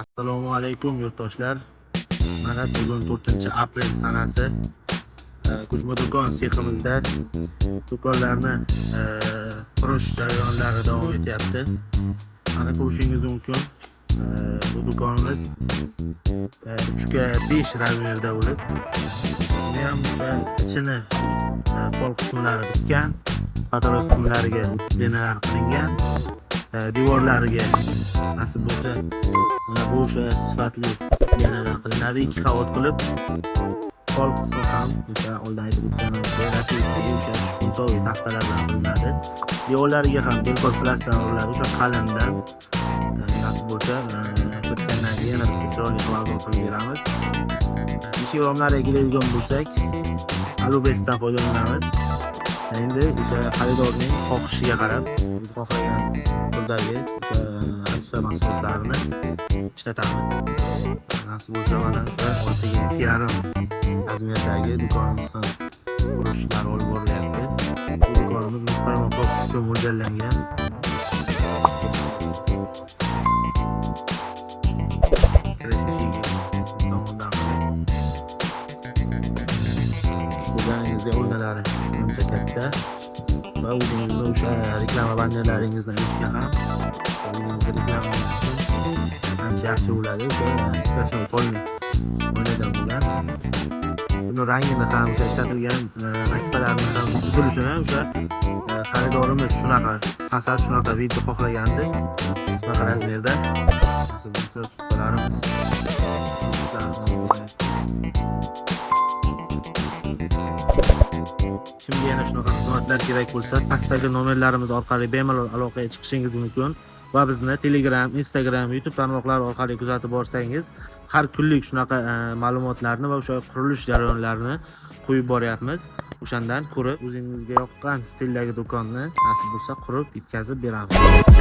Assalomu alaykum yurtdoshlar. Mana bugun 4-aprel sanasi. Ko'chma do'kon seximizda do'konlarni qurish jarayonlari davom etyapti. Mana ko'rishingiz mumkin. Bu do'konimiz 3x5 razmerda bo'lib, buni ham ichini pol qismlari bitgan, qator qismlariga denalar qilingan, devorlariga nasib bo'lsa mana bu o'sha sifatli denalar qilinadi. 2 qavat qilib pol qismi ham o'sha oldin aytib o'tganimdek rasmiy o'sha shuntoviy taxtalardan qilinadi. Devorlariga ham belkor plastikdan uriladi. O'sha qalindan nasib bo'lsa bitgandan keyin yana chiroyli qilib qilib beramiz. Eshik romlariga keladigan bo'lsak, alubestdan foydalanamiz. Endi o'sha xaridorning xohishiga qarab xohlagan turdagi o'sha mahsulotlarni ishlatamiz. Nasib bo'lsa mana o'sha 6,5 razmerdagi do'konimiz ham qurish ishlari olib borilyapti. Bu do'konimiz mustaqil to'siqqa mo'ljallangan. O'zingizga o'rnalari ancha katta va o'zingizni o'sha reklama bannerlaringizdan o'tga ham o'zingizga reklama ancha yaxshi bo'ladi. O'sha station polni o'ynadan bo'lgan. Buni rangini ham o'sha ishlatilgan naktalarni ham tuzilishini o'sha xaridorimiz shunaqa fasad shunaqa video xohlagandi. Shunaqa razmerda nasib bo'lsa ustalarimiz kimga yana shunaqa xizmatlar kerak bo'lsa, pastdagi nomerlarimiz orqali bemalol aloqaga chiqishingiz mumkin va bizni Telegram, Instagram, YouTube tarmoqlari orqali kuzatib borsangiz, har kunlik shunaqa ma'lumotlarni va o'sha qurilish jarayonlarini qo'yib boryapmiz. O'shandan ko'rib, o'zingizga yoqqan stildagi do'konni nasib bo'lsa qurib bitkazib beramiz.